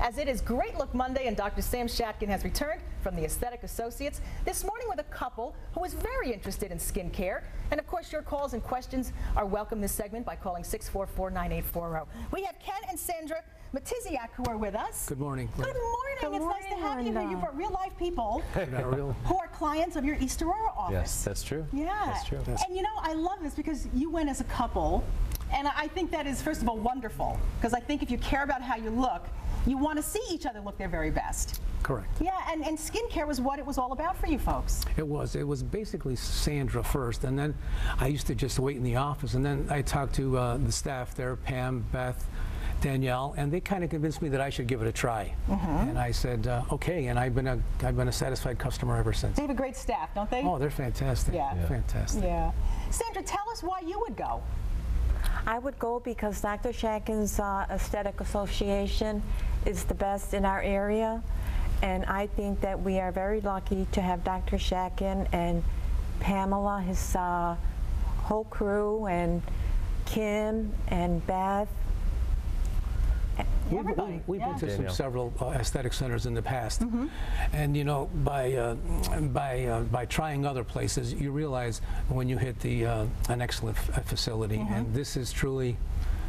As it is Great Look Monday and Dr. Sam Shatkin has returned from the Aesthetic Associates this morning with a couple who is very interested in skincare. And of course your calls and questions are welcome this segment by calling 644-9840. We have Ken and Sandra Matiziak who are with us. Good morning. Good morning. It's nice to have you here. You've got real life people Real. who are clients of your East Aurora office. Yes, that's true. Yeah. That's true. And you know, I love this because you went as a couple. And I think that is, first of all, wonderful. Because I think if you care about how you look, you want to see each other look their very best. Correct. Yeah, and skincare was what it was all about for you folks. It was basically Sandra first, and then I used to just wait in the office, and then I talked to the staff there, Pam, Beth, Danielle, and they kind of convinced me that I should give it a try. And I said, okay, and I've been a satisfied customer ever since. They have a great staff, don't they? Oh, they're fantastic. Yeah. Fantastic. Yeah. Sandra, tell us why you would go. I would go because Dr. Shatkin's Aesthetic Association is the best in our area, and I think that we are very lucky to have Dr. Shatkin and Pamela, his whole crew, and Kim and Beth. We've been to several aesthetic centers in the past, and you know, by trying other places, you realize when you hit an excellent facility, and this is truly.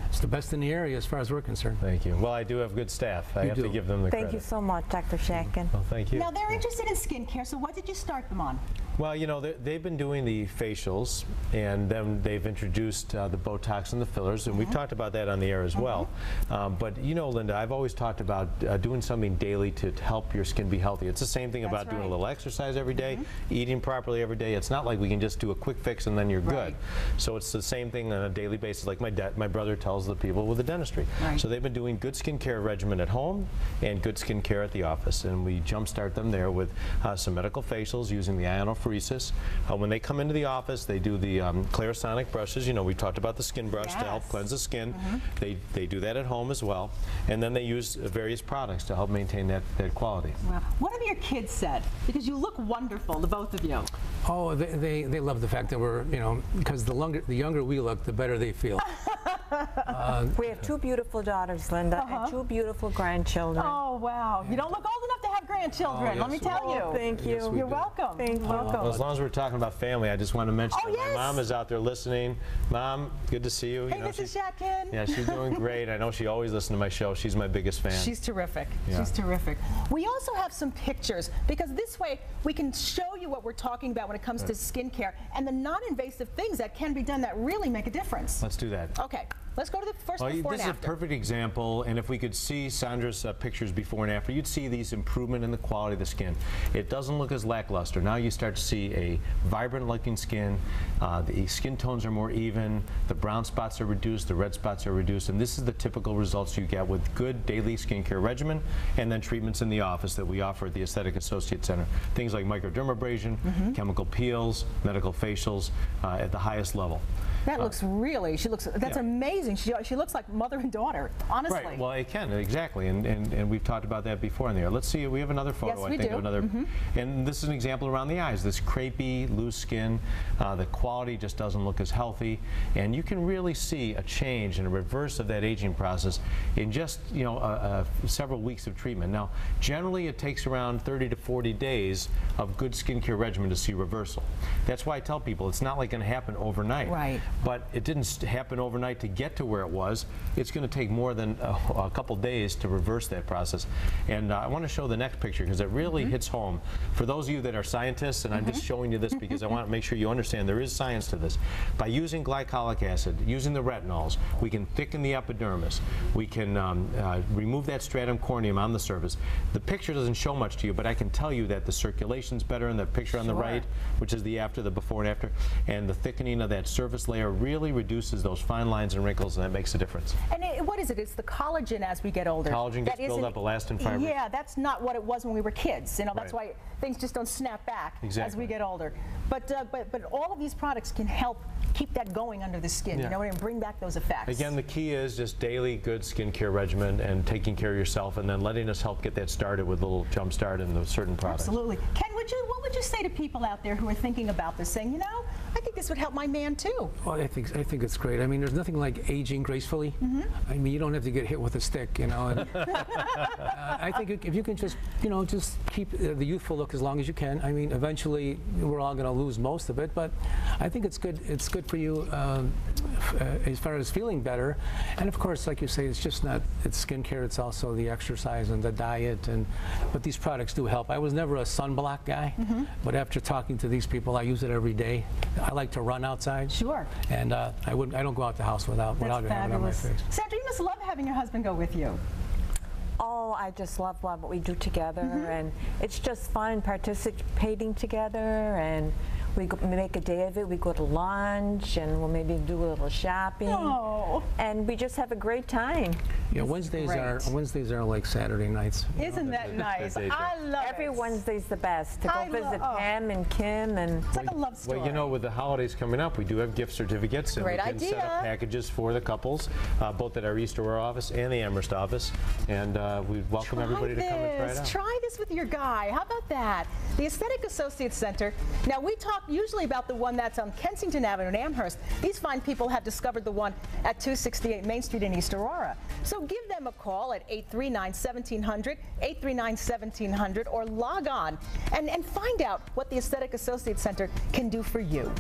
It's the best in the area as far as we're concerned. Thank you. Well, I do have good staff. I have to give them the credit. Thank you so much, Dr. Shatkin. Well, thank you. Now, they're interested in skincare, so what did you start them on? Well, you know, they've been doing the facials, and then they've introduced the Botox and the fillers, and we've talked about that on the air as well. But, you know, Linda, I've always talked about doing something daily to help your skin be healthy. It's the same thing about doing a little exercise every day, eating properly every day. It's not like we can just do a quick fix and then you're good. So it's the same thing on a daily basis, like my brother tells the people with the dentistry. So they've been doing good skincare regimen at home and good skincare at the office, and we jumpstart them there with some medical facials using the ionophoresis. When they come into the office, they do the Clarisonic brushes. You know, we talked about the skin brush to help cleanse the skin. They do that at home as well, and then they use various products to help maintain that quality. Wow. What have your kids said? Because you look wonderful, the both of you. Oh, they love the fact that we're, you know, because the younger we look, the better they feel. We have two beautiful daughters, Linda, and two beautiful grandchildren. Oh, wow. You don't look old enough to have grandchildren, let me tell you. Thank you. You're welcome. Thank you. Well, as long as we're talking about family, I just want to mention that yes. my mom is out there listening. Mom, good to see you. Hey, you know, Mrs. Shatkin. Yeah, she's doing great. I know she always listens to my show. She's my biggest fan. She's terrific. Yeah. She's terrific. We also have some pictures because this way we can show you what we're talking about when it comes to skincare and the non-invasive things that can be done that really make a difference. Let's do that. Okay. Let's go to the first before This and is after. a perfect example, and if we could see Sandra's pictures before and after, you'd see these improvement in the quality of the skin. It doesn't look as lackluster. Now you start to see a vibrant looking skin. The skin tones are more even. The brown spots are reduced. The red spots are reduced. And this is the typical results you get with good daily skincare regimen and then treatments in the office that we offer at the Aesthetic Associate Center. Things like microdermabrasion, chemical peels, medical facials at the highest level. That looks really, that's amazing. She looks like mother and daughter, honestly. Right, well it can, exactly, and we've talked about that before in there. Let's see, we have another photo, yes, I think, of another, and this is an example around the eyes, this crepey, loose skin, the quality just doesn't look as healthy, and you can really see a change and a reverse of that aging process in just, you know, several weeks of treatment. Now, generally it takes around 30 to 40 days of good skincare regimen to see reversal. That's why I tell people it's not like going to happen overnight. Right. But it didn't happen overnight to get to where it was. It's going to take more than a couple days to reverse that process. And I want to show the next picture because it really hits home. For those of you that are scientists, and I'm just showing you this because I want to make sure you understand there is science to this. By using glycolic acid, using the retinols, we can thicken the epidermis. We can remove that stratum corneum on the surface. The picture doesn't show much to you, but I can tell you that the circulation's better in the picture on the right, which is the before and after, and the thickening of that surface layer really reduces those fine lines and wrinkles, and that makes a difference. And what is it? It's the collagen as we get older. Collagen gets built up, elastin fibers. Yeah, that's not what it was when we were kids. You know, that's why things just don't snap back as we get older. But all of these products can help keep that going under the skin, you know, and bring back those effects. Again, the key is just daily good skincare regimen and taking care of yourself, and then letting us help get that started with a little jump start in the certain products. Absolutely. Ken, what would you say to people out there who are thinking about this, saying, you know, I think this would help my man too. Well, I think it's great. I mean, there's nothing like aging gracefully. I mean, you don't have to get hit with a stick, you know. And, I think if you can just, you know, just keep the youthful look as long as you can. I mean, eventually we're all going to lose most of it, but I think it's good. It's good for you as far as feeling better. And of course, like you say, it's just not it's skincare. It's also the exercise and the diet. But these products do help. I was never a sunblock guy, but after talking to these people, I use it every day. I like to run outside. Sure. And I don't go out the house without having it on my face. Sandra, you must love having your husband go with you. Oh, I just love what we do together, and it's just fun participating together, and we make a day of it. We go to lunch, and we'll maybe do a little shopping, and we just have a great time. Yeah, Wednesdays are like Saturday nights. Isn't that nice? I love Every it. Wednesday's the best to go visit Pam and Kim, and It's like a love story. Well, you know, with the holidays coming up, we do have gift certificates, and Great we can set idea. up packages for the couples, both at our East Aurora office and the Amherst office, and we welcome everybody to come and try it out. Try this with your guy. How about that? The Aesthetic Associates Center. Now, we talk usually about the one that's on Kensington Avenue in Amherst. These fine people have discovered the one at 268 Main Street in East Aurora. So give them a call at 839-1700, 839-1700, or log on and find out what the Aesthetic Associates Center can do for you.